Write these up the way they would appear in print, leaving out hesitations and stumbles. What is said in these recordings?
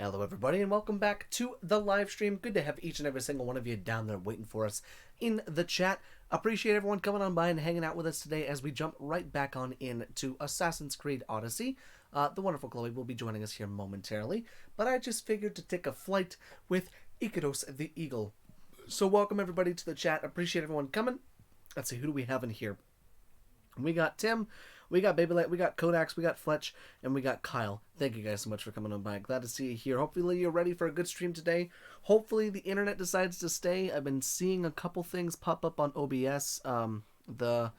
Hello everybody and welcome back to the live stream. Good to have each and every single one of you down there waiting for us in the chat. Appreciate everyone coming on by and hanging out with us today as we jump right back on into Assassin's Creed Odyssey. The wonderful Chloe will be joining us here momentarily, but I just figured to take a flight with Ikedos the Eagle. So welcome everybody to the chat. Appreciate everyone coming. Let's see, who do we have in here? We got Tim, we got Babylight, we got Kodaks, we got Fletch, and we got Kyle. Thank you guys so much for coming on by. Glad to see you here. Hopefully you're ready for a good stream today. Hopefully the internet decides to stay. I've been seeing a couple things pop up on OBS. The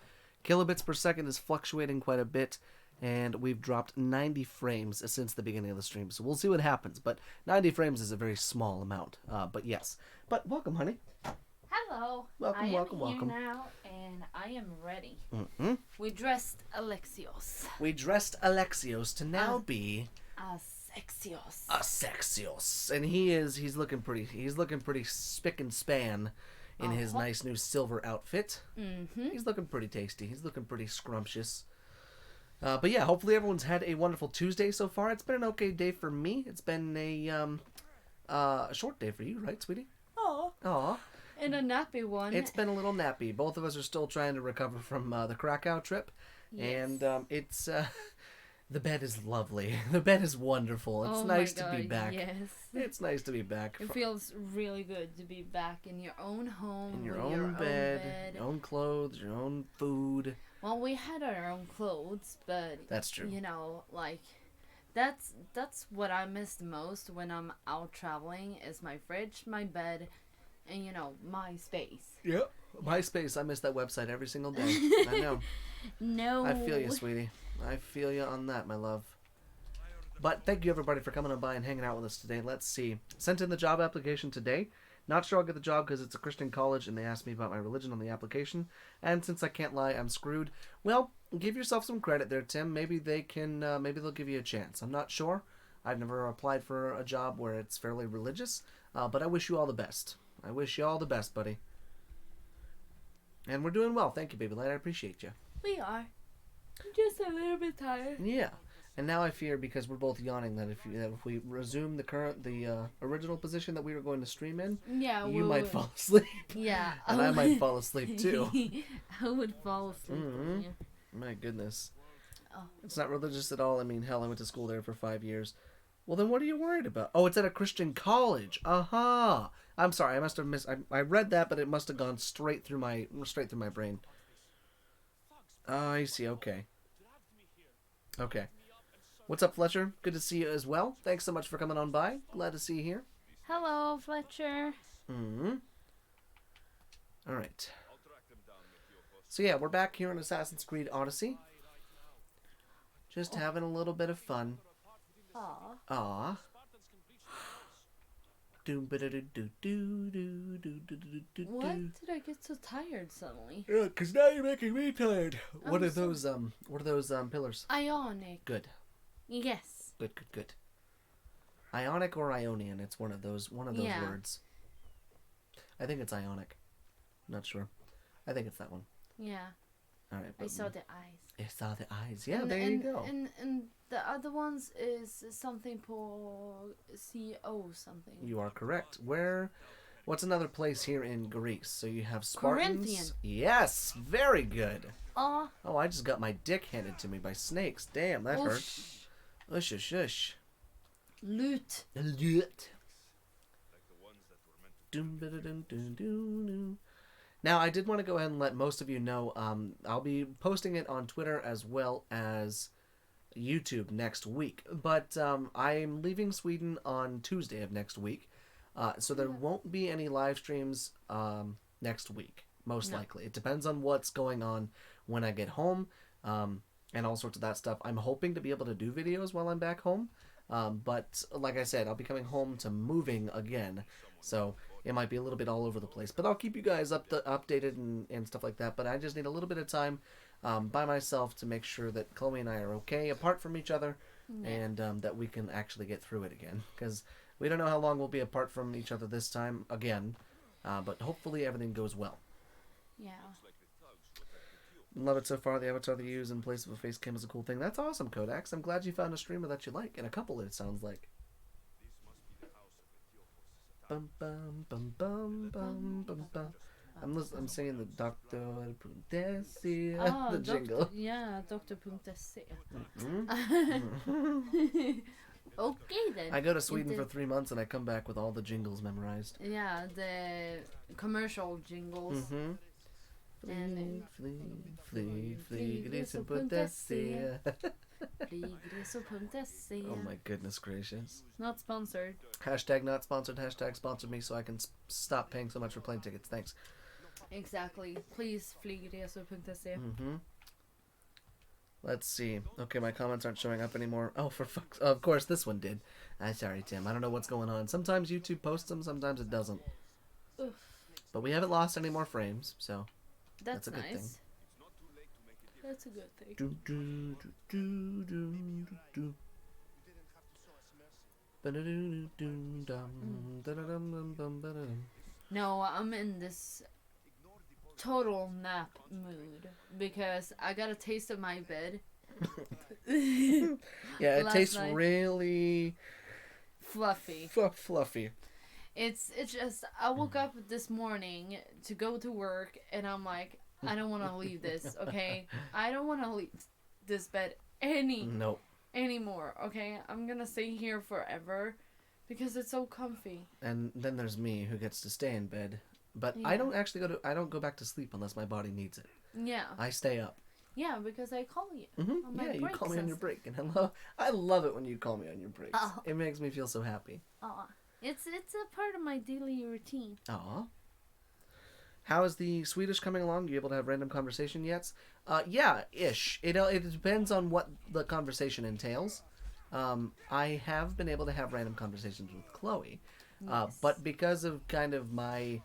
kilobits per second is fluctuating quite a bit, and we've dropped 90 frames since the beginning of the stream. So we'll see what happens, but 90 frames is a very small amount. But yes. But welcome, honey. Hello. Welcome, welcome, welcome. I am here now, and I am ready. Mm-hmm. We dressed Alexios. We dressed Alexios to now be Alexios. And he's looking pretty spick and span in his nice new silver outfit. Mm-hmm. He's looking pretty tasty. He's looking pretty scrumptious. But yeah, hopefully everyone's had a wonderful Tuesday so far. It's been an okay day for me. It's been a short day for you, right, sweetie? Aw. And a nappy one. It's been a little nappy. Both of us are still trying to recover from the Krakow trip. Yes. And it's the bed is lovely. The bed is wonderful. It's nice to be back. Yes. It's nice to be back. It feels really good to be back in your own home. In your own bed, your own clothes, your own food. Well, we had our own clothes, but that's true. You know, like that's what I miss the most when I'm out traveling is my fridge, my bed, and you know, my space. Yep. My space. I miss that website every single day. I know. No. I feel you, sweetie. I feel you on that, my love. But thank you, everybody, for coming on by and hanging out with us today. Let's see. Sent in the job application today. Not sure I'll get the job because it's a Christian college and they asked me about my religion on the application. And since I can't lie, I'm screwed. Well, give yourself some credit there, Tim. Maybe they can. Maybe they'll give you a chance. I'm not sure. I've never applied for a job where it's fairly religious. But I wish you all the best. I wish you all the best, buddy. And we're doing well. Thank you, Baby Light. I appreciate you. We are. I'm just a little bit tired. Yeah. And now I fear, because we're both yawning, that if we resume the original position that we were going to stream in, you might fall asleep. Yeah. And I might fall asleep too. I would fall asleep. Mm-hmm. Yeah. My goodness. Oh. It's not religious at all. I mean, hell, I went to school there for 5 years. Well, then what are you worried about? Oh, it's at a Christian college. Aha. I'm sorry. I must have missed. I read that, but it must have gone straight through my brain. Oh, I see. Okay. Okay. What's up, Fletcher? Good to see you as well. Thanks so much for coming on by. Glad to see you here. Hello, Fletcher. Mm-hmm. All right. So yeah, we're back here in Assassin's Creed Odyssey. Just having a little bit of fun. Aw. What did I get so tired suddenly? Yeah, because now you're making me tired. What are those pillars? Ionic. Good. Yes. Good. Ionic or Ionian? It's one of those words. I think it's Ionic. Not sure. I think it's that one. Yeah. All right. I saw the eyes. I saw the eyes. Yeah, there you go. And the other ones is something for CO something. You are correct. What's another place here in Greece? So you have Spartans. Corinthian. Yes, very good. Oh, I just got my dick handed to me by snakes. Damn, that hurt. Shush. Loot. Now, I did want to go ahead and let most of you know, I'll be posting it on Twitter as well as YouTube next week. But I'm leaving Sweden on Tuesday of next week. So there won't be any live streams next week, most likely. It depends on what's going on when I get home and all sorts of that stuff. I'm hoping to be able to do videos while I'm back home. But like I said, I'll be coming home to moving again. So it might be a little bit all over the place. But I'll keep you guys updated and stuff like that. But I just need a little bit of time by myself to make sure that Chloe and I are okay apart from each other. Yeah. And that we can actually get through it again. Because we don't know how long we'll be apart from each other this time again. But hopefully everything goes well. Yeah. Love it so far. The avatar they use in place of a face cam is a cool thing. That's awesome, Kodaks. I'm glad you found a streamer that you like. And a couple, it sounds like. Bum, bum, bum, bum, bum, bum, bum. I'm singing the Doctor Odyssey, the jingle. Doctor.se. Mm-hmm. Okay then. I go to Sweden for 3 months and I come back with all the jingles memorized. Yeah, the commercial jingles. Mm-hmm. And Flygresa.se. Flygresor.se. Oh my goodness gracious. Not sponsored. Hashtag not sponsored. Hashtag sponsor me so I can stop paying so much for plane tickets. Thanks. Exactly. Please, flygresor.se. Mm-hmm. Let's see. Okay, my comments aren't showing up anymore. Oh, for fuck's... Of course, this one did. Sorry, Tim. I don't know what's going on. Sometimes YouTube posts them, sometimes it doesn't. Oof. But we haven't lost any more frames, so That's a good nice. thing. That's a good thing. Do, do, do, do, do, do. No, I'm in this total nap mood because I got a taste of my bed. Yeah, it Last tastes night. really Fluffy. fluffy. It's just I woke up this morning to go to work and I'm like, I don't want to leave this, okay? I don't want to leave this bed Nope. anymore, okay? I'm gonna stay here forever because it's so comfy. And then there's me who gets to stay in bed. But Yeah. I don't go back to sleep unless my body needs it. Yeah. I stay up. Yeah, because I call you. Mm-hmm. On my Yeah, you breaks call me on and your break, and I love it when you call me on your breaks. Oh. It makes me feel so happy. Aw. It's a part of my daily routine. Aw. How is the Swedish coming along? Are you able to have random conversation yet? Yeah, ish. It depends on what the conversation entails. I have been able to have random conversations with Chloe, Yes. but because of kind of my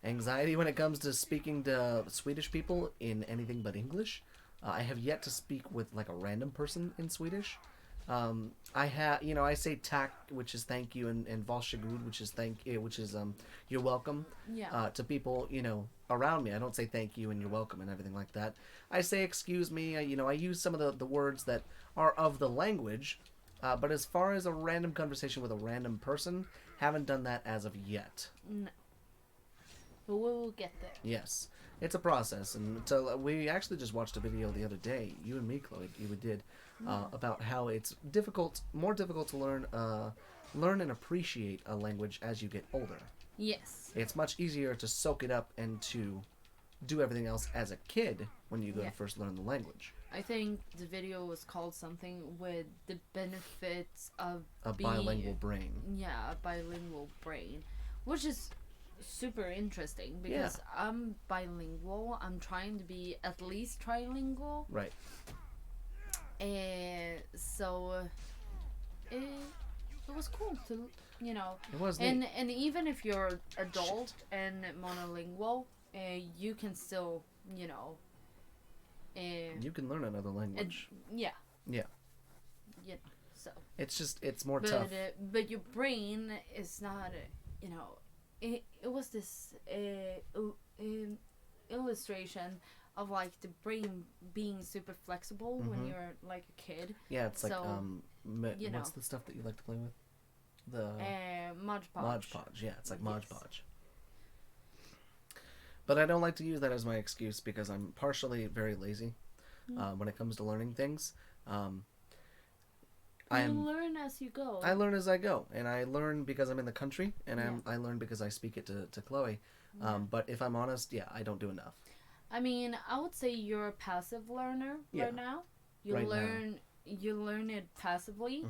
anxiety when it comes to speaking to Swedish people in anything but English, I have yet to speak with like a random person in Swedish. I say tack, which is thank you, and varsågod, which is you're welcome. Yeah. To people, around me. I don't say thank you and you're welcome and everything like that. I say excuse me. I use some of the words that are of the language. But as far as a random conversation with a random person, haven't done that as of yet. No. But we will get there. Yes. It's a process, and so we actually just watched a video the other day, you and me, Chloe, you did, about how it's more difficult to learn and appreciate a language as you get older. Yes. It's much easier to soak it up and to do everything else as a kid when you go to first learn the language. I think the video was called something with the benefits of A bilingual brain. Yeah, a bilingual brain, which is super interesting because I'm bilingual. I'm trying to be at least trilingual. Right. So it was cool to, It was neat. and even if you're adult and monolingual, you can still, You can learn another language. yeah. Yeah. So. It's more tough. But your brain is not, it was this illustration of like the brain being super flexible when you're like a kid. Yeah, it's like you know. what's the stuff that you like to play with? The Mod Podge. Mod Podge. Yeah, it's like Mod Podge. But I don't like to use that as my excuse because I'm partially very lazy when it comes to learning things. You learn as you go. I learn as I go, and I learn because I'm in the country, and I learn because I speak it to Chloe. But if I'm honest, I don't do enough. I mean, I would say you're a passive learner right now. You Right learn it passively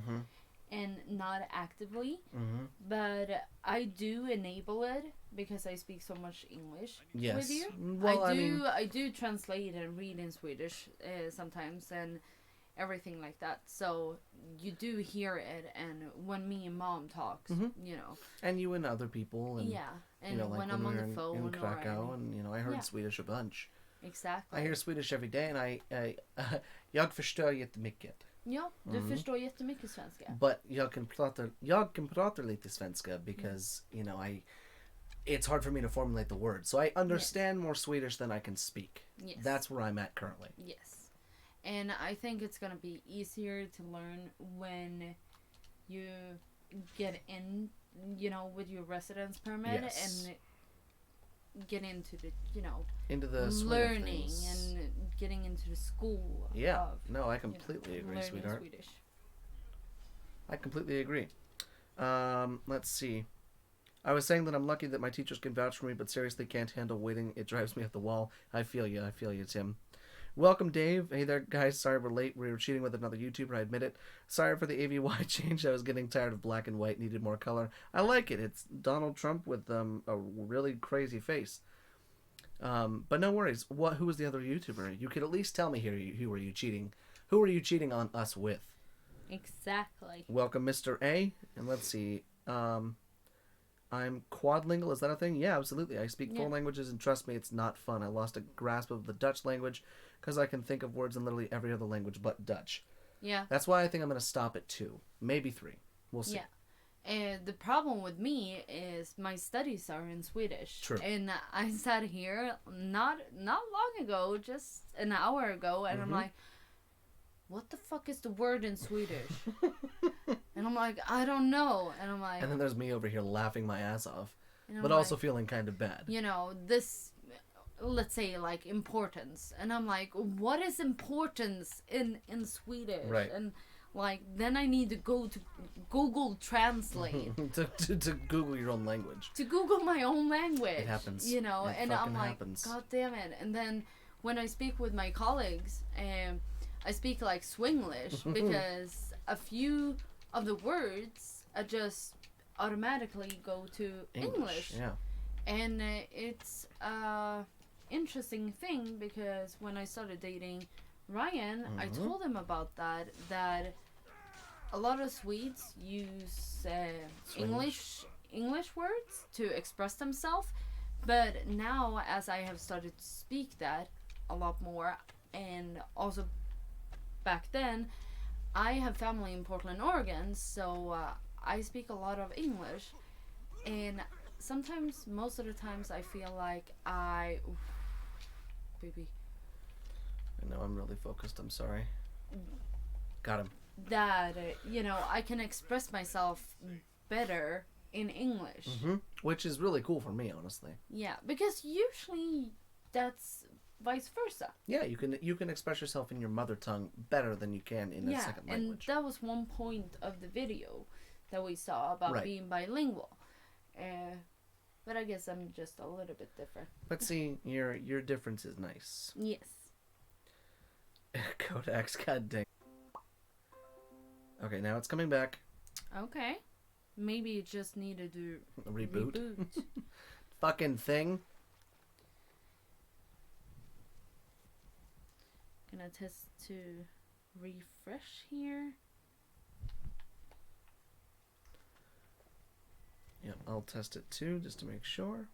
and not actively. Mm-hmm. But I do enable it because I speak so much English Yes. with you. Well, I do translate and read in Swedish sometimes and everything like that. So you do hear it, and when me and Mom talks, and you and other people, and and like when I'm on the phone in or Krakow, and I heard Swedish a bunch. Exactly. I hear Swedish every day, and jag förstår jättemycket. Ja, du förstår jättemycket svenska. But jag kan prata lite svenska because it's hard for me to formulate the words, so I understand more Swedish than I can speak. Yes. That's where I'm at currently. Yes. And I think it's gonna be easier to learn when you get with your residence permit Yes. and get into the, Into the swing of learning things. and getting into the school. Yeah. Of, No, I completely agree, learning sweetheart. Swedish. I completely agree. Let's see. I was saying that I'm lucky that my teachers can vouch for me, but seriously can't handle waiting. It drives me up the wall. I feel you. I feel you, Tim. Welcome, Dave. Hey there, guys. Sorry we're late. We were cheating with another YouTuber. I admit it. Sorry for the AVY change. I was getting tired of black and white. Needed more color. I like it. It's Donald Trump with a really crazy face. But no worries. Who was the other YouTuber? You could at least tell me here. Who were you cheating? Who were you cheating on us with? Exactly. Welcome, Mr. A. And let's see. I'm quadlingual. Is that a thing? Yeah, absolutely. I speak four languages, and trust me, it's not fun. I lost a grasp of the Dutch language because I can think of words in literally every other language but Dutch. Yeah. That's why I think I'm going to stop at 2. Maybe 3. We'll see. Yeah. And the problem with me is my studies are in Swedish. True. And I sat here not long ago, just an hour ago, and I'm like, what the fuck is the word in Swedish? And I'm like, I don't know. And I'm like... And then there's me over here laughing my ass off, but like, also feeling kind of bad. This, let's say, like, importance. And I'm like, what is importance in Swedish? Right. And, like, then I need to go to Google Translate. to Google your own language. To Google my own language. It happens. It and I'm like, happens. God damn it. And then when I speak with my colleagues, I speak like Swinglish because a few of the words I just automatically go to English. Yeah. And it's a interesting thing because when I started dating Ryan, I told him about that a lot of Swedes use English words to express themselves, but now as I have started to speak that a lot more, and also back then I have family in Portland, Oregon, so I speak a lot of English, and sometimes, most of the times, I feel like baby. I know, I'm really focused. I'm sorry. Got him. That, I can express myself better in English. Which is really cool for me, honestly. Yeah, because usually that's vice versa. Yeah, you can express yourself in your mother tongue better than you can in a second language. And that was one point of the video that we saw about being bilingual. But I guess I'm just a little bit different. But see, your difference is nice. Yes. Codex, god dang. Okay, now it's coming back. Okay. Maybe you just needed to Reboot. Fucking thing. Gonna test to refresh here. Yep, I'll test it too, just to make sure.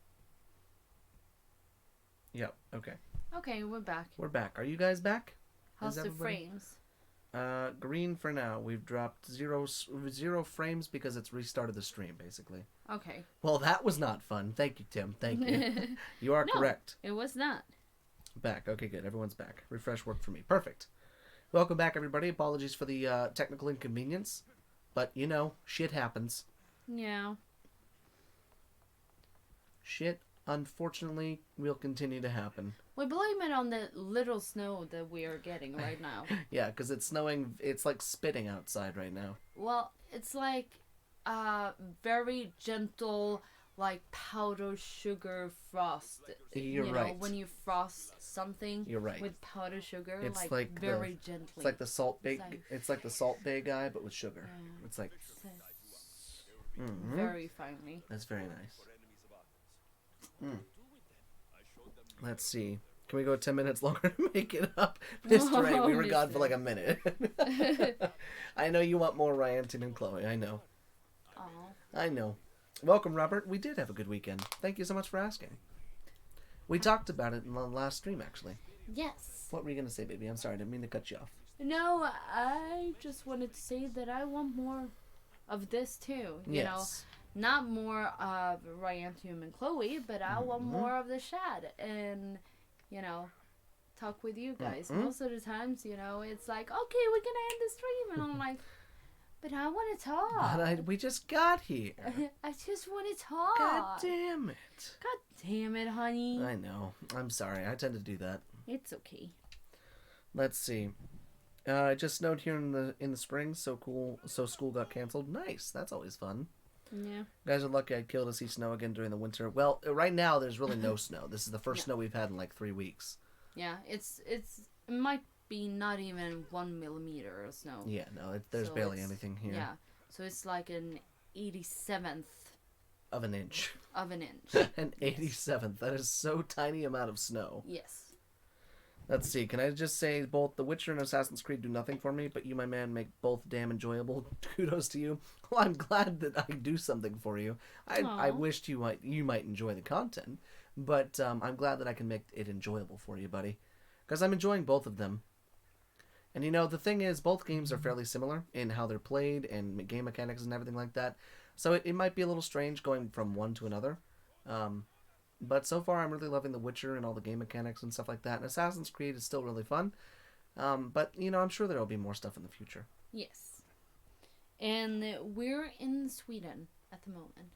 Yep, okay. Okay, we're back. We're back. Are you guys back? How's the frames? Green for now. We've dropped zero frames because it's restarted the stream, basically. Okay. Well, that was not fun. Thank you, Tim. Thank you. You are correct. It was not. Back. Okay, good. Everyone's back. Refresh worked for me. Perfect. Welcome back, everybody. Apologies for the technical inconvenience. But, shit happens. Yeah. Shit, unfortunately, will continue to happen. We blame it on the little snow that we are getting right now. Yeah, because it's snowing. It's like spitting outside right now. Well, it's like very gentle, like powdered sugar frost. You're right. When you frost something You're right. with powdered sugar, It's like very gently. It's like the Salt Bay. It's like the Salt Bay guy, but with sugar. Yeah. It's like very finely. That's very nice. Let's see. Can we go 10 minutes longer to make it up? Mr. A, we were gone for like a minute. I know you want more Ryan, Tim, and Chloe. I know. I know. Welcome, Robert. We did have a good weekend. Thank you so much for asking. We talked about it in the last stream, actually. Yes. What were you going to say, baby? I'm sorry. I didn't mean to cut you off. No, I just wanted to say that I want more of this, too. You know? Not more of Ryan, Tim, and Chloe, but I want more of the Shad. And, talk with you guys. Most of the times, it's like, okay, we're going to end the stream. And I'm like, But I want to talk. But we just got here. I just want to talk. God damn it. God damn it, honey. I know. I'm sorry. I tend to do that. It's okay. Let's see. It just snowed here in the spring. So cool. So school got canceled. Nice. That's always fun. Yeah. Guys are lucky I'd kill to see snow again during the winter. Well, right now there's really no snow. This is the first snow we've had in like 3 weeks. Yeah, it might be not even 1 millimeter of snow. Yeah, no, there's So barely it's- anything here. Yeah, so it's like an 87th Of an inch. of an inch. An 87th. That is so tiny amount of snow. Yes. Let's see. Can I just say both The Witcher and Assassin's Creed do nothing for me, but you, my man, make both damn enjoyable. Kudos to you. Well, I'm glad that I do something for you. I Aw. wished you might enjoy the content, but I'm glad that I can make it enjoyable for you, buddy, because I'm enjoying both of them. And you know, the thing is, both games are fairly similar in how they're played and game mechanics and everything like that. So it might be a little strange going from one to another. But so far, I'm really loving The Witcher and all the game mechanics and stuff like that. And Assassin's Creed is still really fun. But, you know, I'm sure there will be more stuff in the future. Yes. And we're in Sweden at the moment.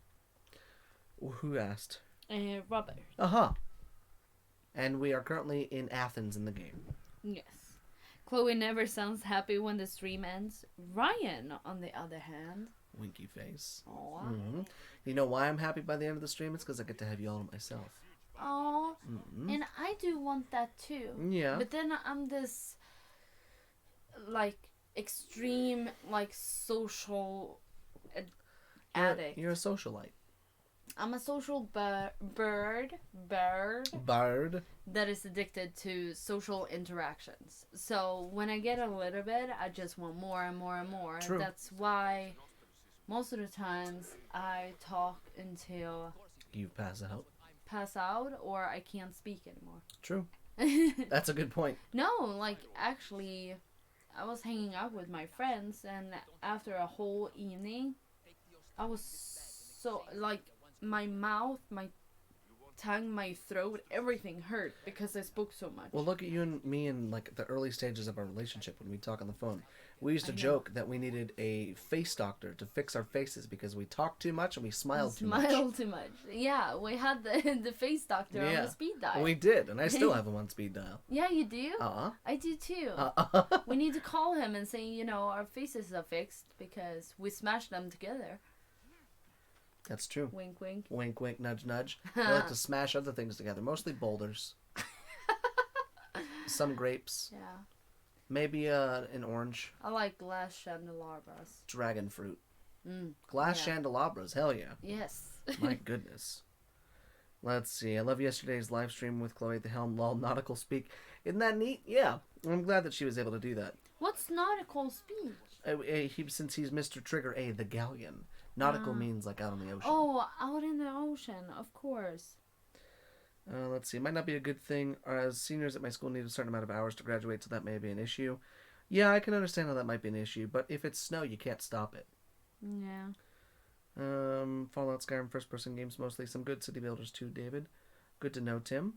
Who asked? Robert. Uh-huh. And we are currently in Athens in the game. Yes. Chloe never sounds happy when the stream ends. Ryan, on the other hand. Winky face. Aw. Mm-hmm. You know why I'm happy by the end of the stream? It's because I get to have you all to myself. Aw. Mm-hmm. And I do want that too. Yeah. But then I'm this, like, extreme, like, social addict. You're a socialite. I'm a social bird Bard. that is addicted to social interactions. So when I get a little bit, I just want more and more and more. True. That's why most of the times I talk until You pass out. or I can't speak anymore. True. That's a good point. No, like, actually, I was hanging out with my friends, and after a whole evening, I was so, like, my mouth, my tongue, my throat, everything hurt because I spoke so much. Well, look at you and me in like the early stages of our relationship when we talk on the phone. We used to I know. joke that we needed a face doctor to fix our faces because we talked too much and we smiled too much. Smile too much. Yeah, we had the face doctor on Yeah. the speed dial. We did, and I still have him on speed dial. Yeah, you do? Uh-uh. I do too. Uh-uh. We need to call him and say, you know, our faces are fixed because we smashed them together. That's true. Wink, wink. Wink, wink, nudge, nudge. I like to smash other things together, mostly boulders. Some grapes. Yeah. Maybe an orange. I like glass candelabras. Dragon fruit. Mm. Glass Yeah. candelabras. Hell yeah. Yes. My goodness. Let's see. I love yesterday's live stream with Chloe at the helm. Lol, nautical speak. Isn't that neat? Yeah. I'm glad that she was able to do that. What's nautical speech? Since he's Mr. Trigger A, the galleon. Nautical means like out on the ocean. Oh, out in the ocean, of course. Let's see. It might not be a good thing. As seniors at my school need a certain amount of hours to graduate, so that may be an issue. Yeah, I can understand how that might be an issue, but if it's snow, you can't stop it. Yeah. Fallout, Skyrim, first-person games mostly. Some good city builders too, David. Good to know, Tim.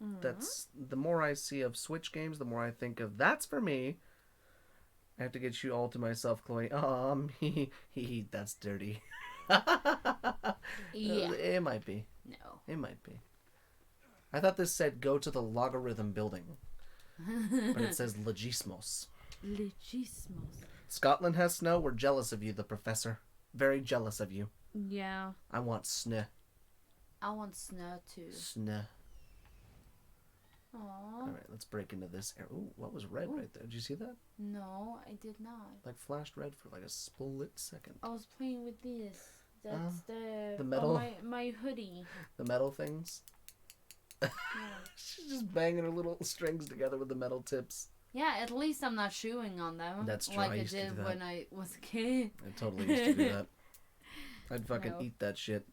Mm. That's the more I see of Switch games, the more I think of that's for me. I have to get you all to myself, Chloe. Me. That's dirty. Yeah. It might be. No. It might be. I thought this said go to the logarithm building, but it says Legismos. Legismos. Scotland has snow. We're jealous of you, the professor. Very jealous of you. Yeah. I want snow. I want snow too. Snow. Aww. All right, let's break into this air. Ooh, what was red right there? Did you see that? No, I did not. Like flashed red for like a split second. I was playing with this. That's the metal- my hoodie. The metal things. Yeah. She's just banging her little strings together with the metal tips. Yeah, at least I'm not chewing on them. That's true, Like I I used to did do that. when I was a kid. I totally used to do that. I'd fucking No. eat that shit.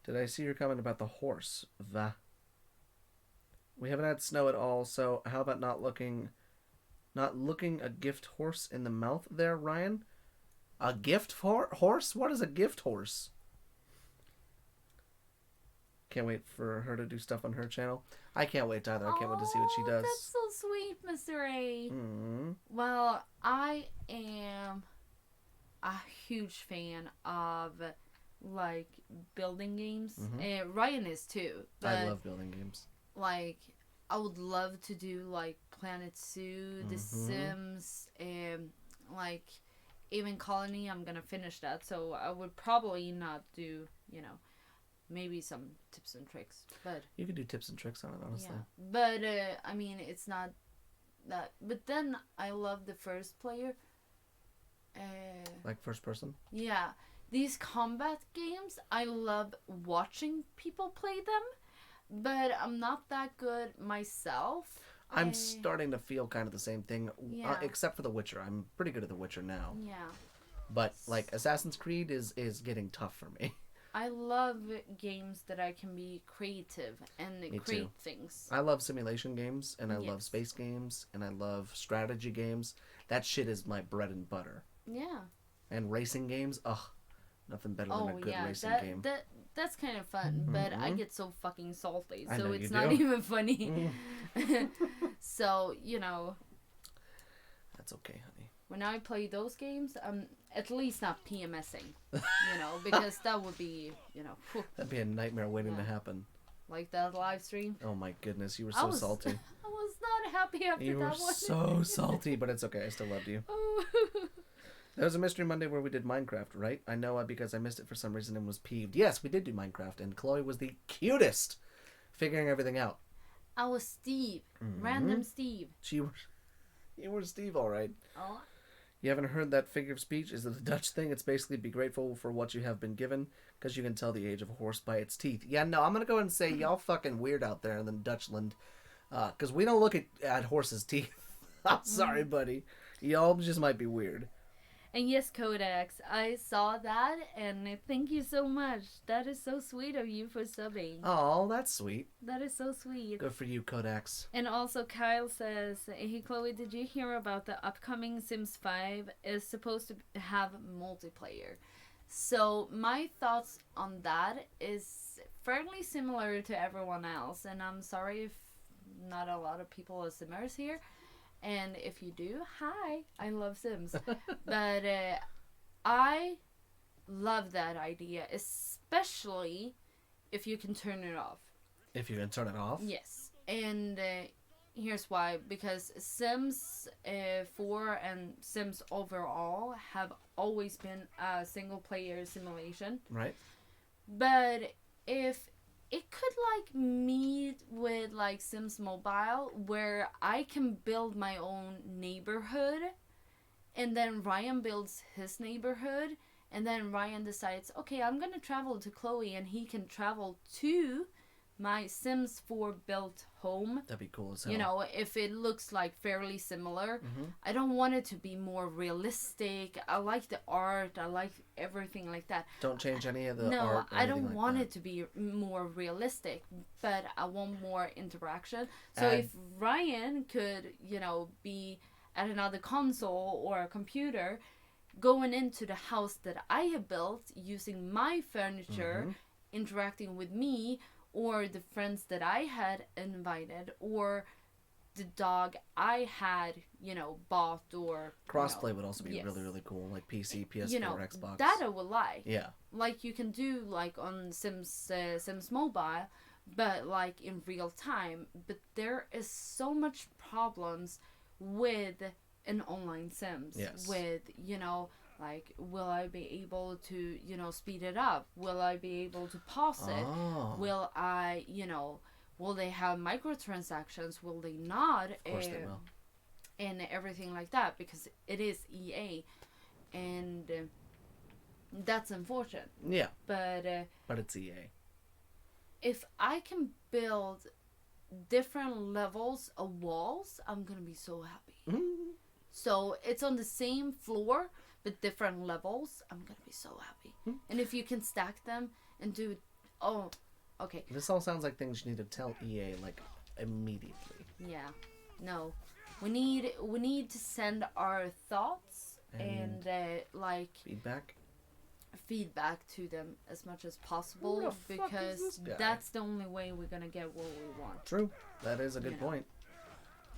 Did I see your comment about the horse? Va. We haven't had snow at all, so how about not looking a gift horse in the mouth there, Ryan? A gift horse? What is a gift horse? Can't wait for her to do stuff on her channel. I can't wait either. I can't wait to see what she does. That's so sweet, Mr. A. Mm. Well, I am a huge fan of like building games. Mm-hmm. Ryan is too. But, I love building games. Like, I would love to do like Planet Zoo, The Sims, like even Colony. I'm gonna finish that, so I would probably not do, maybe some tips and tricks, but you could do tips and tricks on it, honestly. Yeah, but I mean, it's not that. But then I love the first player. Like first person. Yeah, these combat games, I love watching people play them, but I'm not that good myself. I'm starting to feel kind of the same thing, except for The Witcher. I'm pretty good at The Witcher now. Yeah. But like Assassin's Creed is getting tough for me. I love games that I can be creative and Me create too. things. I love simulation games, and I love space games, and I love strategy games. That shit is my bread and butter. Yeah. And racing games, ugh, nothing better than a good racing game. That's kind of fun, but I get so fucking salty, I so know it's you not do. even funny. So, That's okay, honey. when I play those games, I'm at least not PMSing, because that would be, whew, That'd be a nightmare waiting to happen. like that live stream. Oh my goodness, you were so salty. I was not happy after You that were one. so salty, but it's okay. I still loved you. Oh. There was a Mystery Monday where we did Minecraft, right? I know because I missed it for some reason and was peeved. Yes, we did do Minecraft, and Chloe was the cutest figuring everything out. I was Steve. Random Steve. You were Steve, all right. Oh. You haven't heard that figure of speech? Is it a Dutch thing? It's basically be grateful for what you have been given, because you can tell the age of a horse by its teeth. Yeah, no, I'm going to go ahead and say y'all fucking weird out there in the Dutchland, because we don't look at horses' teeth. I'm sorry, buddy. Y'all just might be weird. And yes, Codex, I saw that, and thank you so much. That is so sweet of you for subbing. Oh, that's sweet. That is so sweet. Good for you, Codex. And also, Kyle says, hey, Chloe, did you hear about the upcoming Sims 5 is supposed to have multiplayer? So, my thoughts on that is fairly similar to everyone else, and I'm sorry if not a lot of people are Simmers here. And if you do, hi, I love Sims. But I love that idea, especially if you can turn it off. If you can turn it off? Yes. And here's why. Because Sims 4 and Sims overall have always been a single-player simulation. Right. But if it could meet with Sims Mobile, where I can build my own neighborhood, and then Ryan builds his neighborhood, and then Ryan decides, okay, I'm gonna travel to Chloe, and he can travel to my Sims 4 built home. That'd be cool as hell. If it looks fairly similar. I don't want it to be more realistic. I like the art. I like everything like that. Don't change any of the no, art. I don't want it to be more realistic, but I want more interaction. So if Ryan could, be at another console or a computer, going into the house that I have built using my furniture, interacting with me, or the friends that I had invited, or the dog I had, bought, or... Crossplay would also be really, really cool, like PC, PS4, Xbox. That I would like. Yeah. Like you can do, on Sims Mobile, but, in real time. But there is so much problems with an online Sims. Yes. With, will I be able to, speed it up? Will I be able to pause it? Will I, will they have microtransactions? Will they not? Of course they will. And everything like that, because it is EA. And that's unfortunate. Yeah. But it's EA. If I can build different levels of walls, I'm going to be so happy. So it's on the same floor, but different levels, I'm gonna be so happy. And if you can stack them and do, okay. This all sounds like things you need to tell EA immediately. Yeah, no, we need to send our thoughts and feedback to them as much as possible, because that's the only way we're gonna get what we want. True, that is a good point.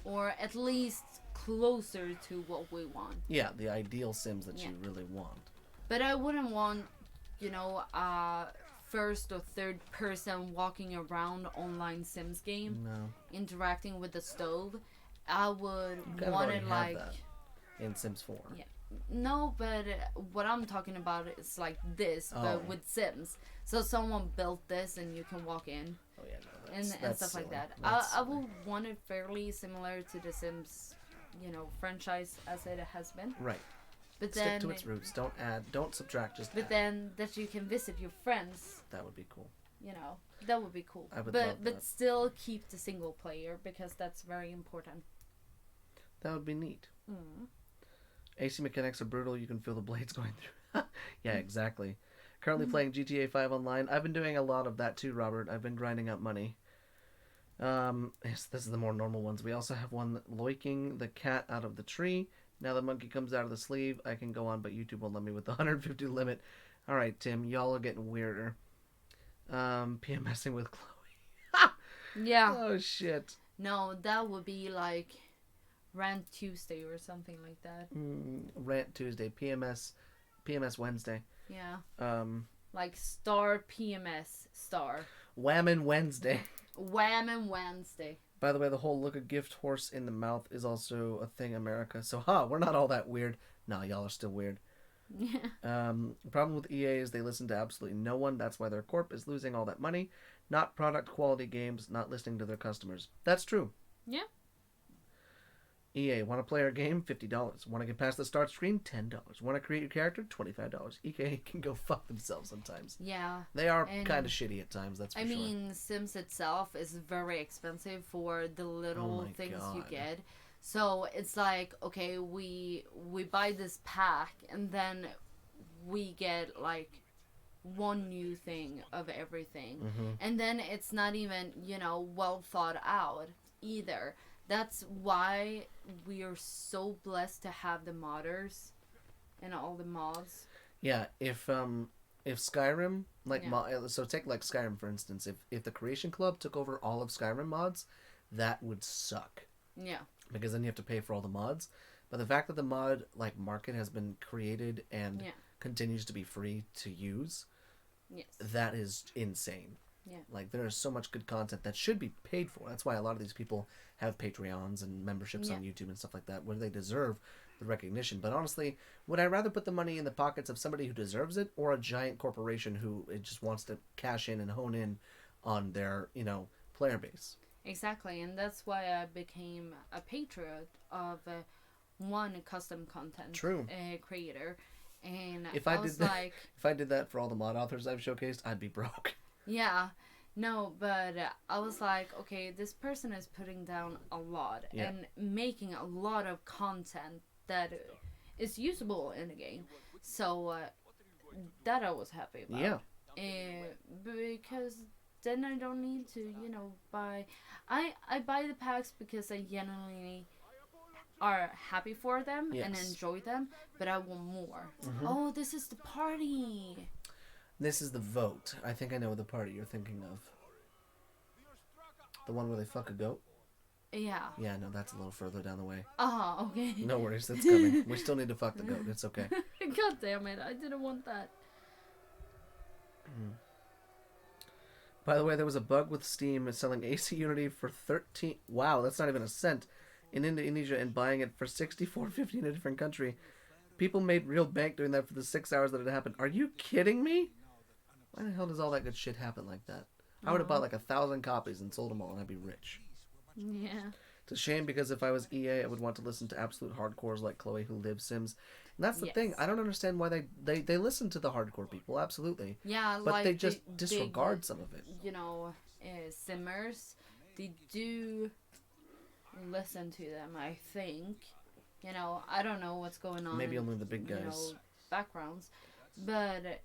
Or at least closer to what we want. Yeah, the ideal Sims that you really want. But I wouldn't want, first or third person walking around online Sims game, No. interacting with the stove. I would You kind of want already it have like, that in Sims 4. yeah. No, but what I'm talking about is like this, but with Sims. So someone built this and you can walk in. Oh yeah, no, And that's stuff like silly. that. That's I silly. will want it fairly similar to the Sims, franchise as it has been. Right. But Stick then, to its roots. Don't add. Don't subtract. Just but add. then that you can visit your friends. That would be cool. That would be cool. I would but love but that. still keep the single player because that's very important. That would be neat. Mm. AC mechanics are brutal. You can feel the blades going through. Yeah, exactly. Currently playing GTA 5 online. I've been doing a lot of that too, Robert. I've been grinding up money. Yes, this is the more normal ones. We also have one loiking the cat out of the tree. Now the monkey comes out of the sleeve. I can go on, but YouTube won't let me with the 150 limit. All right, Tim, y'all are getting weirder. PMSing with Chloe. Yeah. Oh shit. No, that would be like Rant Tuesday or something like that. Rant Tuesday. PMS Wednesday. Yeah. Like Star PMS Star. Whammin' Wednesday. Whammin' Wednesday. By the way, the whole look a gift horse in the mouth is also a thing in America. So, we're not all that weird. No, y'all are still weird. Yeah. Problem with EA is they listen to absolutely no one. That's why their corp is losing all that money. Not product quality games, not listening to their customers. That's true. Yeah. EA, want to play our game? $50. Want to get past the start screen? $10. Want to create your character? $25. EA can go fuck themselves sometimes. Yeah. They are kind of shitty at times, that's for sure. I mean, Sims itself is very expensive for the little things you get. So it's like, okay, we buy this pack and then we get like one new thing of everything. Mm-hmm. And then it's not even, well thought out either. That's why we are so blessed to have the modders and all the mods. Yeah, if Skyrim, so take like Skyrim for instance, if the Creation Club took over all of Skyrim mods, that would suck. Yeah. Because then you have to pay for all the mods. But the fact that the mod market has been created and continues to be free to use, that is insane. Yeah. Like there is so much good content that should be paid for. That's why a lot of these people have Patreons and memberships on YouTube and stuff like that, where they deserve the recognition. But honestly, would I rather put the money in the pockets of somebody who deserves it, or a giant corporation who it just wants to cash in and hone in on their player base? Exactly, and that's why I became a patriot of one custom content creator. And if I did that for all the mod authors I've showcased, I'd be broke. Yeah, no, but I was like, okay, this person is putting down a lot and making a lot of content that is usable in the game. So that I was happy about. Yeah. Because then I don't need to, buy. I buy the packs because I genuinely are happy for them and enjoy them, but I want more. Mm-hmm. Oh, this is the party. This is the vote. I think I know the party you're thinking of. The one where they fuck a goat? Yeah. Yeah, no, that's a little further down the way. Okay. No worries, that's coming. We still need to fuck the goat. It's okay. God damn it, I didn't want that. By the way, there was a bug with Steam selling AC Unity for 13... Wow, that's not even a cent. In Indonesia and buying it for $64.50 in a different country. People made real bank doing that for the 6 hours that it happened. Are you kidding me? Why the hell does all that good shit happen like that? I would have bought like 1,000 copies and sold them all and I'd be rich. Yeah. It's a shame because if I was EA, I would want to listen to absolute hardcores like Chloe who lives Sims. And that's the thing. I don't understand why they listen to the hardcore people, absolutely. Yeah, but they just disregard some of it. Simmers, they do listen to them, I think. I don't know what's going on. Maybe only the big guys. Backgrounds. But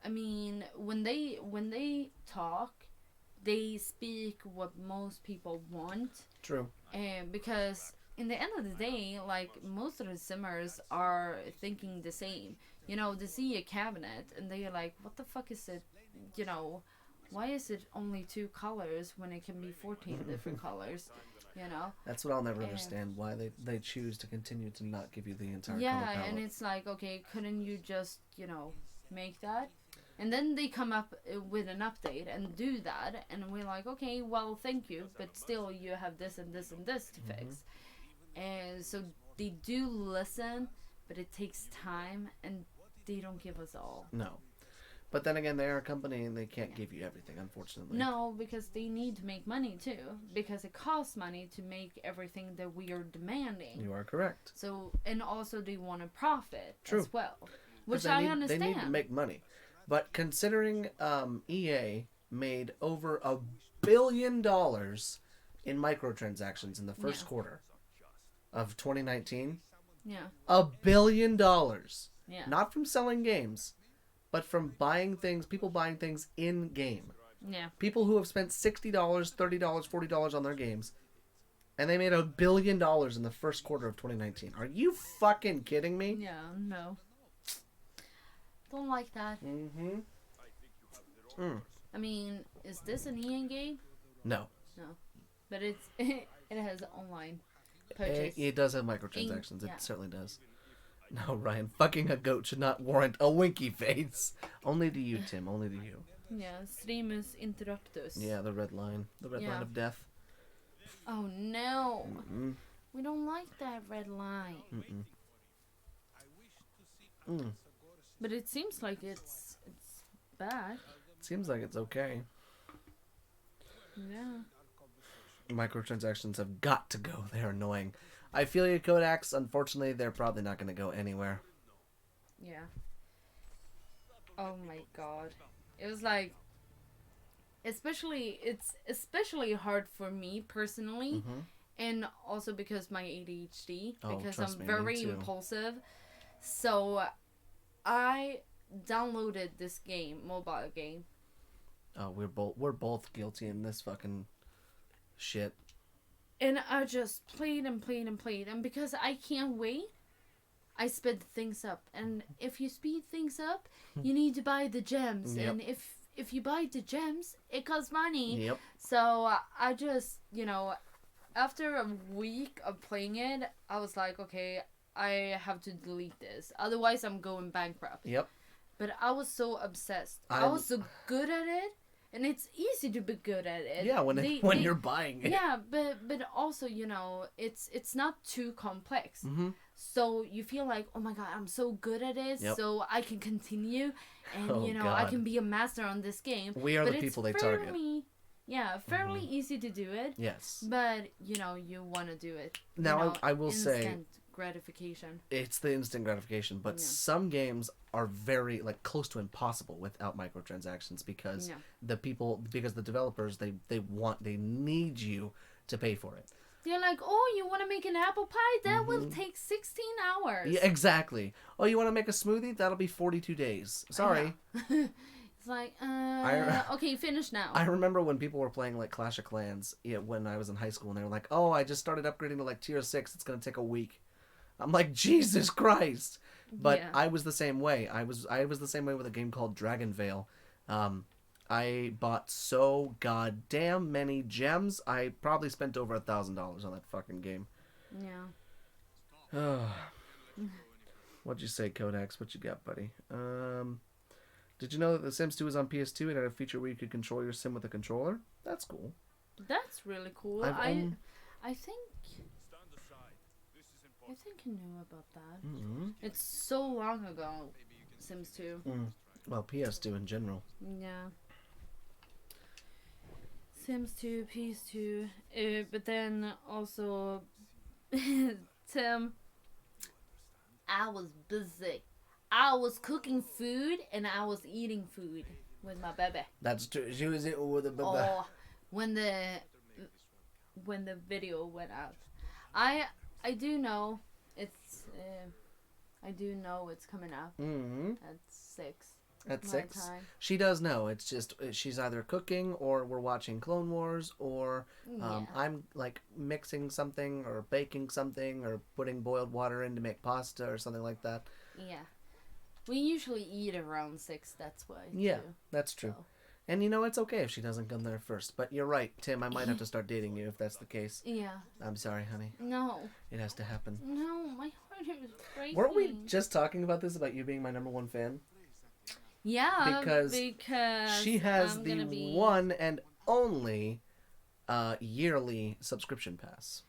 I mean, when they talk, they speak what most people want. True. Because in the end of the day, like most of the simmers are thinking the same. They see a cabinet and they're like, "What the fuck is it? Why is it only 2 colors when it can be 14 different colors?" you know. That's what I'll never understand, why they choose to continue to not give you the entire color Yeah, palette. and it's like, okay, couldn't you just, you know, make that? And then they come up with an update and do that, and we're like, okay, well, thank you, but still you have this and this and this to fix. And so they do listen, but it takes time, and they don't give us all. No. But then again, they are a company and they can't give you everything, unfortunately. No, because they need to make money too, because it costs money to make everything that we are demanding. You are correct. So, and also they want to profit True. as well, which I understand. They need to make money. But considering EA made over $1 billion in microtransactions in the first quarter of 2019. Yeah. $1 billion. Yeah. Not from selling games, but from buying things, people buying things in game. Yeah. People who have spent $60, $30, $40 on their games, and they made $1 billion in the first quarter of 2019. Are you fucking kidding me? Yeah, no. Don't like that. Mm-hmm. I mean, is this an EA game? No. No. But it has online purchase. It does have microtransactions. Yeah. It certainly does. No, Ryan, fucking a goat should not warrant a winky face. Only to you, Tim. Only to you. Yeah, streamus interruptus. Yeah, the red line. The red line of death. Oh, no. Mm-mm. We don't like that red line. Mm. But it seems like it's bad. Seems like it's okay. Yeah. Microtransactions have got to go. They're annoying. I feel you, Kodaks. Unfortunately, they're probably not going to go anywhere. Yeah. Oh my god. It was like, it's especially hard for me personally, and also because my ADHD, because I'm very impulsive. So I downloaded this mobile game. Oh, we're both guilty in this fucking shit. And I just played and played and played, and because I can't wait, I sped things up. And if you speed things up, you need to buy the gems. Yep. And if you buy the gems, it costs money. Yep. So I just, after a week of playing it, I was like, okay, I have to delete this. Otherwise, I'm going bankrupt. Yep. But I was so obsessed. I was so good at it. And it's easy to be good at it. Yeah, when you're buying it. Yeah, but also, it's not too complex. Mm-hmm. So you feel like, oh my god, I'm so good at it, so I can continue, and I can be a master on this game. We are the people they target. Yeah, fairly easy to do it. Yes. But you want to do it. Now I will say, instant gratification. It's the instant gratification, but some games are very close to impossible without microtransactions because because the developers they need you to pay for it. They're like, oh, you want to make an apple pie? That will take 16 hours. Yeah, exactly. Oh, you want to make a smoothie? That'll be 42 days. Sorry. It's like, okay, finish now. I remember when people were playing Clash of Clans when I was in high school, and they were like, oh, I just started upgrading to tier 6. It's going to take a week. I'm like, Jesus Christ. But I was the same way. I was the same way with a game called Dragon Veil. I bought so goddamn many gems. I probably spent over $1,000 on that fucking game. Yeah. What'd you say, Kodaks? What you got, buddy? Did you know that The Sims 2 is on PS2 and had a feature where you could control your sim with a controller? That's cool. That's really cool. I think I knew about that. Mm-hmm. It's so long ago, Sims 2. Well, PS2 in general. Yeah. Sims 2, PS2. But then also, Tim, I was busy. I was cooking food and I was eating food with my baby. That's true. She was eating with a baby. Oh, when the video went out, I do know it's coming out at 6. At my 6, time. She does know. It's just she's either cooking or we're watching Clone Wars or I'm mixing something or baking something or putting boiled water in to make pasta or something like that. Yeah, we usually eat around 6. That's why. Yeah, that's true. So. And it's okay if she doesn't come there first. But you're right, Tim. I might have to start dating you if that's the case. Yeah. I'm sorry, honey. No. It has to happen. No, my heart is breaking. Weren't we just talking about this, about you being my number one fan? Yeah, Because she has I'm the one and only yearly subscription pass.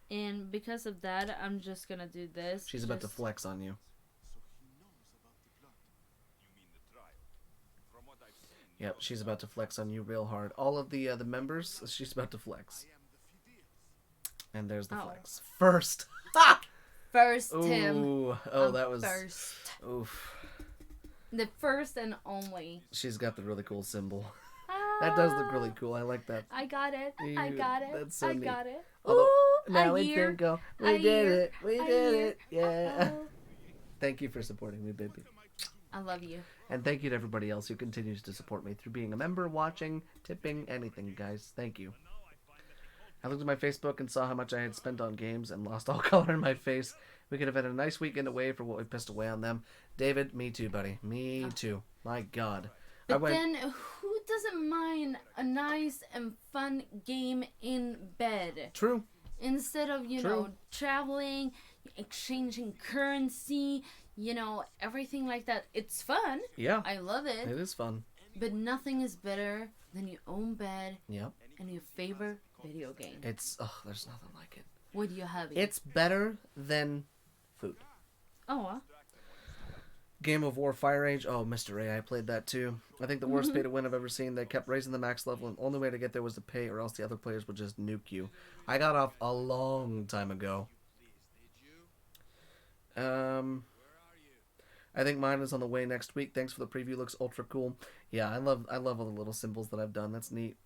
And because of that, I'm just gonna do this. She's about to flex on you. Yep, she's about to flex on you real hard. All of the members, she's about to flex. And there's the flex. First. First, Tim. Ooh. Oh, that was... First. Oof. The first and only. She's got the really cool symbol. That does look really cool. I like that. I got it. I got it. That's so neat. Got it. Although, Ooh, now we can go. We did it. We did it. Yeah. Uh-oh. Thank you for supporting me, baby. I love you. And thank you to everybody else who continues to support me through being a member, watching, tipping, anything, guys. Thank you. I looked at my Facebook and saw how much I had spent on games and lost all color in my face. We could have had a nice weekend away for what we pissed away on them. David, me too, buddy. Me too. My God. But then, who doesn't mind a nice and fun game in bed? True. Instead of, traveling, exchanging currency, everything like that. It's fun. Yeah. I love it. It is fun. But nothing is better than your own bed. Yep. And your favorite video game. There's nothing like it. What do you have? It's better than food. Oh, Game of War Fire Age. Oh, Mr. A, I played that too. I think the worst pay to win I've ever seen. They kept raising the max level, and the only way to get there was to pay, or else the other players would just nuke you. I got off a long time ago. I think mine is on the way next week. Thanks for the preview. Looks ultra cool. Yeah, I love all the little symbols that I've done. That's neat.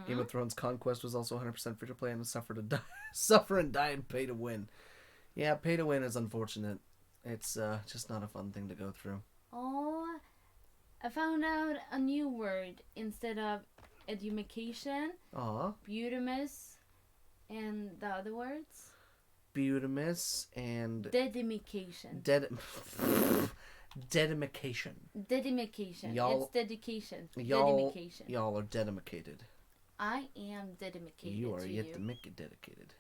Game of Thrones Conquest was also 100% free to play and suffer and die and pay to win. Yeah, pay to win is unfortunate. It's just not a fun thing to go through. Oh, I found out a new word instead of education. Beautimus, and the other words. Beautimus and dedication. Dedication. Dedication. It's dedication. Y'all are dedicated. I am dedicated. You are to yet you. to make it dedicated.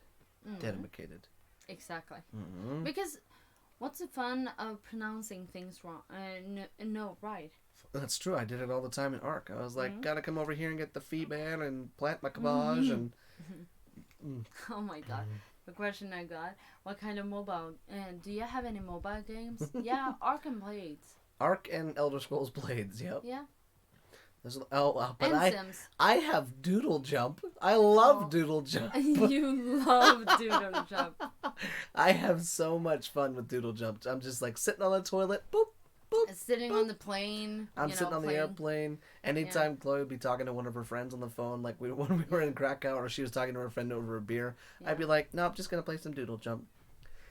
Mm-hmm. Dedicated. Exactly. Mm-hmm. Because what's the fun of pronouncing things wrong? No, right. That's true. I did it all the time in ARC. I was like, gotta come over here and get the female and plant my cabbage and. Oh my God. The question I got: what kind of mobile? Do you have any mobile games? Yeah, Ark and Blades. Ark and Elder Scrolls Blades. Yep. Yeah. But and Sims. I have Doodle Jump. I love Doodle Jump. You love Doodle Jump. I have so much fun with Doodle Jump. I'm just like sitting on the toilet, boop, boop. Sitting boop. on the plane. I'm sitting on the airplane. Anytime Chloe would be talking to one of her friends on the phone, like when we were in Krakow, or she was talking to her friend over a beer, I'd be like, no, I'm just going to play some Doodle Jump.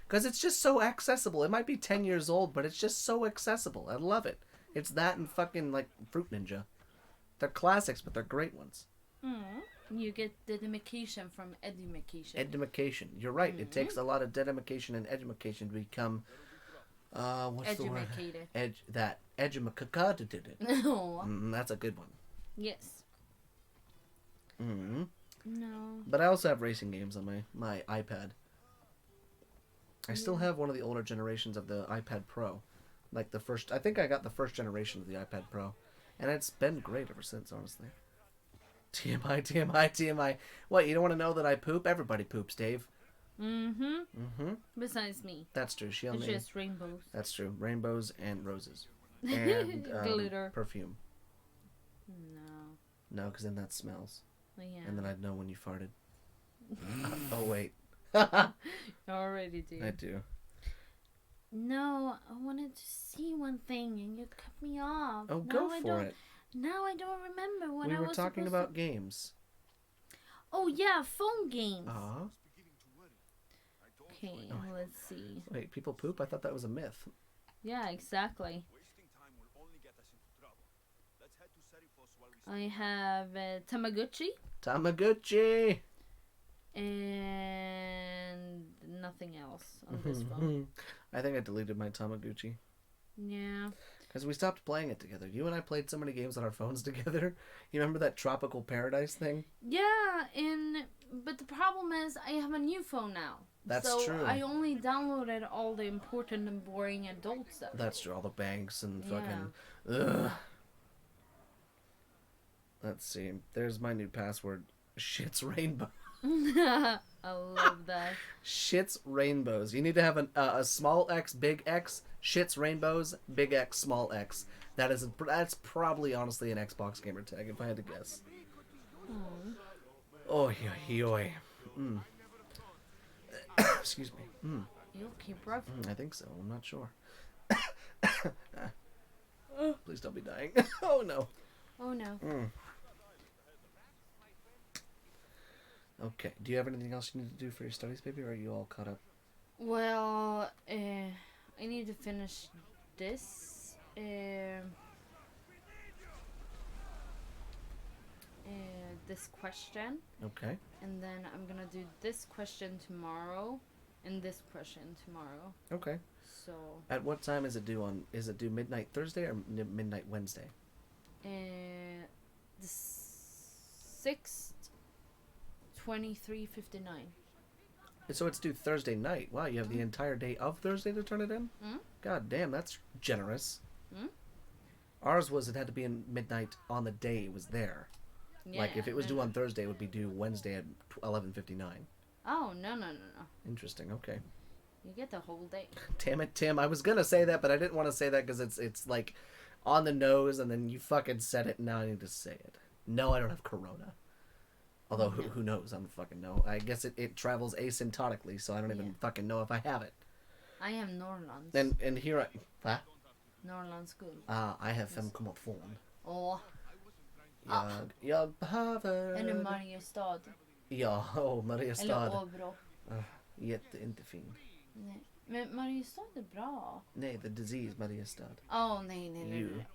Because it's just so accessible. It might be 10 years old, but it's just so accessible. I love it. It's that and fucking like Fruit Ninja. They're classics, but they're great ones. You get dedication from education. Education. You're right. It takes a lot of dedication and education to become... what's the word? Edumacated. No. That's a good one. Yes. Mm-hmm. No. But I also have racing games on my iPad. I still have one of the older generations of the iPad Pro. Like the first... I think I got the first generation of the iPad Pro. And it's been great ever since, honestly. TMI, TMI, TMI. What, you don't want to know that I poop? Everybody poops, Dave. Besides me. That's true. She only... It's just rainbows. That's true. Rainbows and roses. And glitter. Perfume. No. No, because then that smells. Well, yeah. And then I'd know when you farted. Oh, wait. You already do. I do. No, I wanted to see one thing and you cut me off. Oh, go for it. Now I don't remember what we I were was talking about games. Oh, yeah, phone games. Okay, let's see. Wait, people poop? I thought that was a myth. Yeah, exactly. I have Tamagotchi. Tamagotchi! And nothing else on this phone. I think I deleted my Tamagotchi. Yeah. Because we stopped playing it together. You and I played so many games on our phones together. You remember that Tropical Paradise thing? Yeah, but the problem is I have a new phone now. That's so true. I only downloaded all the important and boring adult stuff. That's true. All the banks and fucking... Ugh. Let's see. There's my new password. Shit's Rainbow. I love that. Shit's Rainbows. You need to have a small X, big X. Shit's Rainbows, big X, small X. That's probably honestly an Xbox gamer tag if I had to guess. Oh, yoy. Excuse me. You'll keep rough. I think so. I'm not sure. Please don't be dying. Oh no. Oh no. Okay. Do you have anything else you need to do for your studies, baby, or are you all caught up? Well, I need to finish this. This question. Okay. And then I'm gonna do this question tomorrow, and this question tomorrow. Okay. So. At what time is it due on? Is it due midnight Thursday or midnight Wednesday? The 6th, 23:59. So it's due Thursday night. Wow, you have the entire day of Thursday to turn it in? God damn, that's generous. Ours was it had to be in midnight on the day it was there. Yeah, like if it was due on Thursday, it would be due Wednesday at 11:59. Oh, no. Interesting, okay. You get the whole day. Damn it, Tim. I was going to say that, but I didn't want to say that because it's like on the nose and then you fucking said it and now I need to say it. No, I don't have corona. Although, who knows? I don't fucking know. I guess it travels asymptotically, so I don't even fucking know if I have it. I have Norrlands. And here I... Va? Norrlands guld. I have fem kommer från. Åh. Jag behöver... Eller Mariestad. Ja, Mariestad. Eller Åbro. Inte fin. Nej. Men Mariestad är bra. Nej, the disease Mariestad. Nej.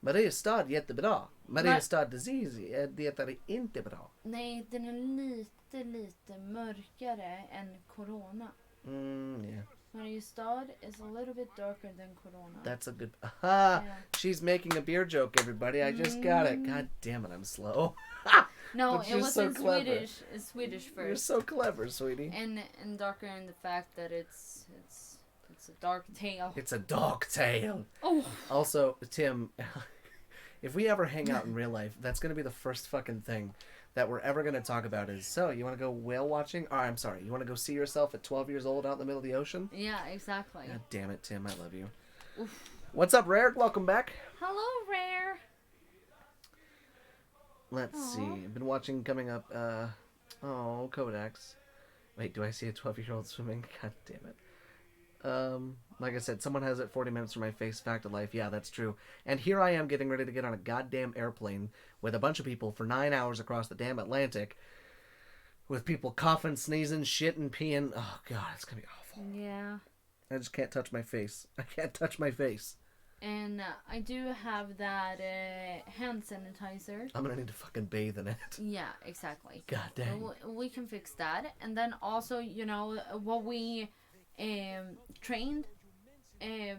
Mariestad jättebra. Mariestad disease det är inte bra. Nej, den är lite mörkare än corona. Yeah. Mariestad is a little bit darker than corona. That's a good... Aha! Yeah. She's making a beer joke, everybody. I just got it. God damn it, I'm slow. No, But it you're was so in clever. Swedish. In Swedish first. You're so clever, sweetie. And darker in the fact that it's a dark tale. It's a dog tale. Oh. Also, Tim, if we ever hang out in real life, that's going to be the first fucking thing that we're ever going to talk about is, so, you want to go whale watching? Oh, I'm sorry. You want to go see yourself at 12 years old out in the middle of the ocean? Yeah, exactly. God damn it, Tim. I love you. Oof. What's up, Rare? Welcome back. Hello, Rare. Let's see. I've been watching coming up, Kodaks. Wait, do I see a 12-year-old swimming? God damn it. Like I said, someone has it 40 minutes from my face. Fact of life. Yeah, that's true. And here I am getting ready to get on a goddamn airplane with a bunch of people for 9 hours across the damn Atlantic with people coughing, sneezing, shitting, peeing. Oh, God, it's going to be awful. Yeah. I just can't touch my face. I can't touch my face. And I do have that hand sanitizer. I'm going to need to fucking bathe in it. Yeah, exactly. God dang. We can fix that. And then also, what we trained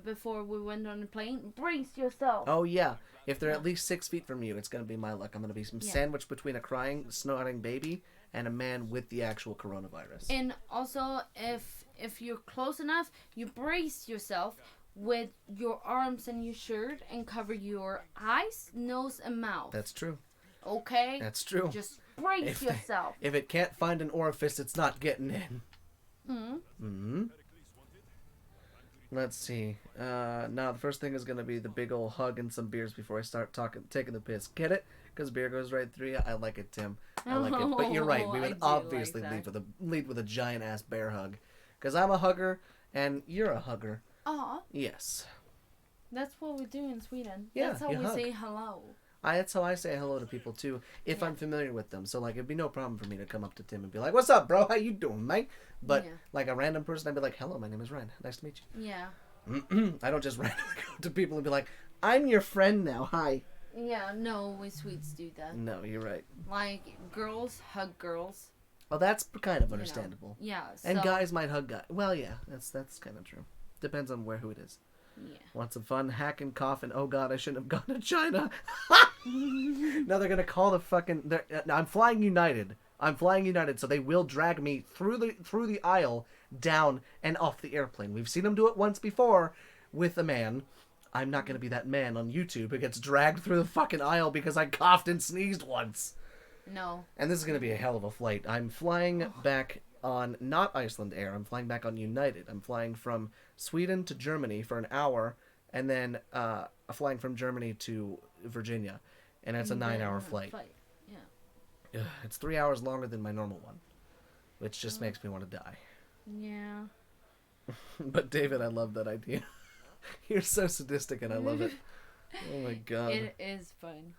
before we went on the plane, brace yourself. Oh, yeah. If they're at least 6 feet from you, it's going to be my luck. I'm going to be sandwiched between a crying, snorting baby and a man with the actual coronavirus. And also, if you're close enough, you brace yourself with your arms and your shirt and cover your eyes, nose, and mouth. That's true. Okay? That's true. Just brace yourself. If it can't find an orifice, it's not getting in. Mm-hmm. Let's see. Now the first thing is going to be the big old hug and some beers before I start taking the piss. Get it? Because beer goes right through you. I like it, Tim. I like it. But you're right. We would obviously like lead with a giant ass bear hug. Because I'm a hugger and you're a hugger. Aw. Yes. That's what we do in Sweden. Yeah, That's how you we hug. say hello. That's how I say hello to people too, if I'm familiar with them. So like, it'd be no problem for me to come up to Tim and be like, "What's up, bro? How you doing, mate?" But like a random person, I'd be like, "Hello, my name is Ryan. Nice to meet you." Yeah. I don't just randomly go to people and be like, "I'm your friend now. Hi." Yeah. No, we Swedes do that. No, you're right. Like girls hug girls. Well, that's kind of understandable. Yeah. And guys might hug guys. Well, yeah, that's kind of true. Depends on who it is. Yeah. Want some fun? Hack and cough and oh god, I shouldn't have gone to China. Now they're gonna call the fucking. I'm flying United. I'm flying United, so they will drag me through the aisle, down and off the airplane. We've seen them do it once before with a man. I'm not gonna be that man on YouTube who gets dragged through the fucking aisle because I coughed and sneezed once. No. And this is gonna be a hell of a flight. I'm flying back on not Iceland Air. I'm flying back on United. I'm flying from Sweden to Germany for an hour, and then flying from Germany to Virginia, and it's a 9-hour flight. Yeah. Ugh, it's 3 hours longer than my normal one, which just makes me want to die. Yeah. But David, I love that idea. You're so sadistic, and I love it. Oh my god. It is fun.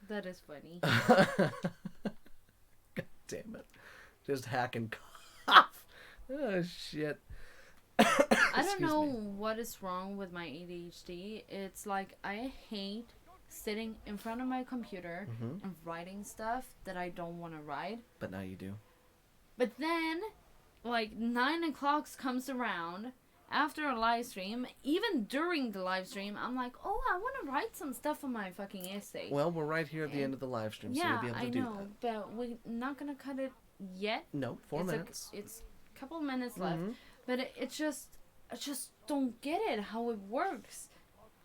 That is funny. God damn it. Just hack and cough. Oh shit. I don't know me. what is wrong with my ADHD. It's like I hate sitting in front of my computer and writing stuff that I don't want to write. But now you do. But then, like, 9 o'clock comes around after a live stream. Even during the live stream, I'm like, oh, I want to write some stuff on my fucking essay. Well, we're right here at the end of the live stream, so you'll be able to do that. But we're not going to cut it yet. No, 4 minutes. It's a couple minutes left. But I just don't get it, how it works.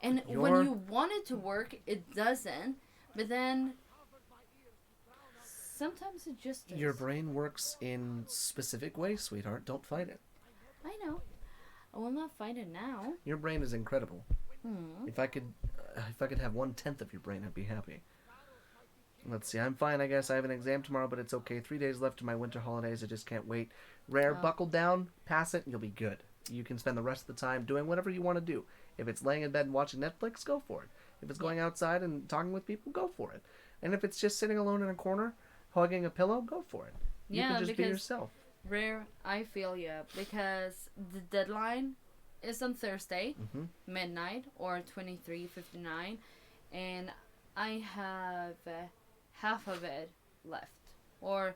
And when you want it to work, it doesn't. But then sometimes it just does. Your brain works in specific ways, sweetheart. Don't fight it. I know. I will not fight it now. Your brain is incredible. If I could have 1/10 of your brain, I'd be happy. Let's see. I'm fine, I guess. I have an exam tomorrow, but it's okay. 3 days left to my winter holidays. I just can't wait. Rare, buckle down, pass it, and you'll be good. You can spend the rest of the time doing whatever you want to do. If it's laying in bed and watching Netflix, go for it. If it's going outside and talking with people, go for it. And if it's just sitting alone in a corner, hugging a pillow, go for it. You can just be yourself. Rare, I feel you. Because the deadline is on Thursday, midnight, or 23:59. And I have half of it left. Or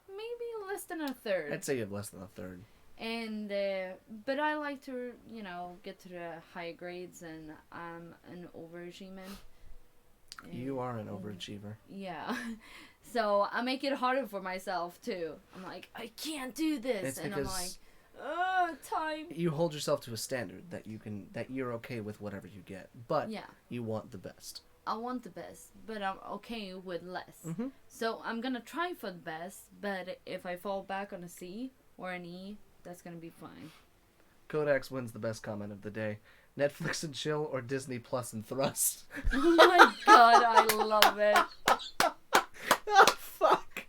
maybe less than a third. I'd say you have less than a third. And but I like to, get to the high grades, and I'm an overachiever. You are an overachiever. Yeah. So I make it harder for myself too. I'm like, I can't do this, It's and I'm because like, time. you hold yourself to a standard that you're okay with whatever you get, but you want the best. I want the best, but I'm okay with less. So I'm gonna try for the best, but if I fall back on a C or an E, that's gonna be fine. Kodak's wins the best comment of the day. Netflix and chill or Disney Plus and thrust. Oh my god, I love it. Oh, fuck.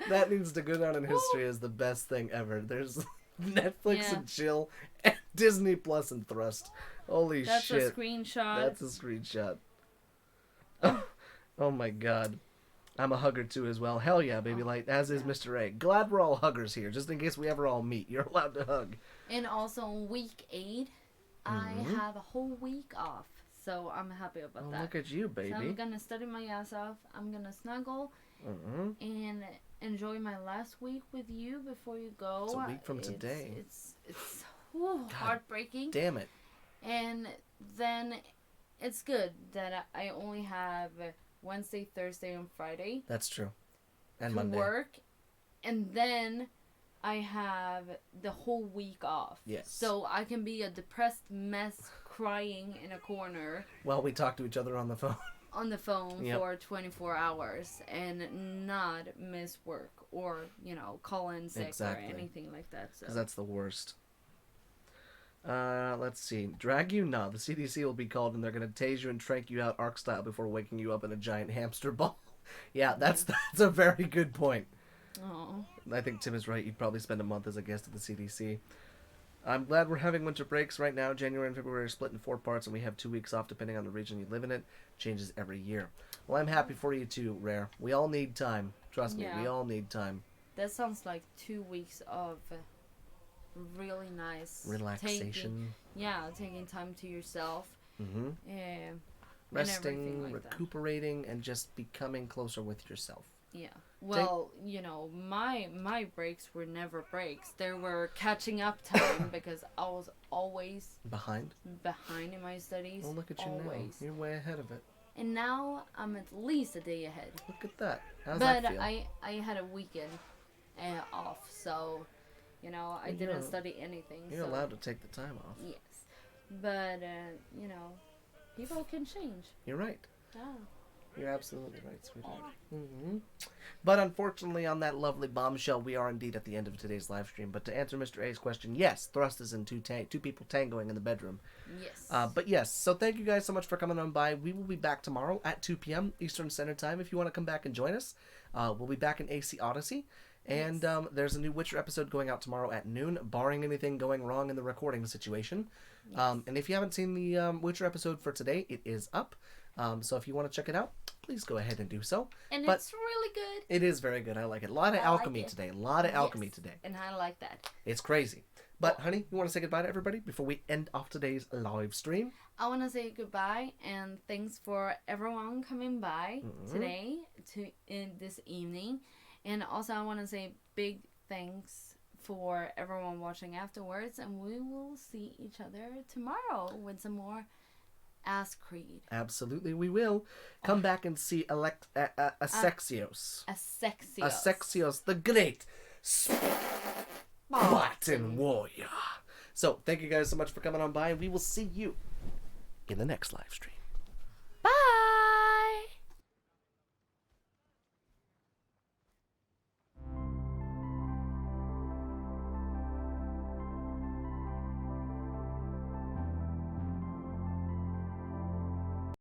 That needs to go down in history as the best thing ever. There's Netflix and chill and Disney Plus and thrust. Holy shit. That's a screenshot. That's a screenshot. Oh my god. I'm a hugger too as well. Hell yeah, baby light. As is Mr. A. Glad we're all huggers here, just in case we ever all meet. You're allowed to hug. And also week 8, I have a whole week off. So I'm happy about that. Look at you, baby. So I'm gonna study my ass off. I'm gonna snuggle and enjoy my last week with you before you go. It's a week from today. It's heartbreaking. Damn it. And then it's good that I only have Wednesday, Thursday, and Friday. That's true. And to Monday. work, and then I have the whole week off. Yes. So I can be a depressed mess crying in a corner. While we talk to each other on the phone. On the phone for 24 hours and not miss work or, call in sick or anything like that. So. Because that's the worst. Let's see. Drag you? No. The CDC will be called and they're going to tase you and trank you out ARC style before waking you up in a giant hamster ball. That's a very good point. Oh. I think Tim is right. You'd probably spend a month as a guest at the CDC. I'm glad we're having winter breaks right now. January and February are split in 4 parts and we have 2 weeks off depending on the region you live in. It changes every year. Well, I'm happy for you too, Rare. We all need time. Trust me, we all need time. That sounds like 2 weeks of really nice relaxation. Taking time to yourself. Resting, recuperating, and just becoming closer with yourself. Yeah. Well, you know, my breaks were never breaks. They were catching up time because I was always Behind in my studies. Well, look at you always. now. You're way ahead of it. And now I'm at least a day ahead. Look at that. How's but that feel? I had a weekend off, so you know I didn't study anything. You're allowed to take the time off. Yes, but you know, people can change. You're right. Yeah. You're absolutely right, sweetheart. Mm-hmm. But unfortunately, on that lovely bombshell, we are indeed at the end of today's live stream. But to answer Mr. A's question, yes, thrust is in two people tangoing in the bedroom. Yes. But yes, so thank you guys so much for coming on by. We will be back tomorrow at 2 p.m. Eastern Standard Time. If you want to come back and join us, we'll be back in AC Odyssey. And there's a new Witcher episode going out tomorrow at noon, barring anything going wrong in the recording situation. Yes. And if you haven't seen the Witcher episode for today, it is up. So if you want to check it out, please go ahead and do so. And it's really good. It is very good. I like it. A lot of alchemy today. A lot of alchemy today. And I like that. It's crazy. But, honey, you want to say goodbye to everybody before we end off today's live stream? I want to say goodbye and thanks for everyone coming by today, in this evening. And also I want to say big thanks for everyone watching afterwards. And we will see each other tomorrow with some more Ask Creed. Absolutely, we will. Come back and see Alexios. Alexios, the great Spartan warrior. So, thank you guys so much for coming on by. We will see you in the next live stream.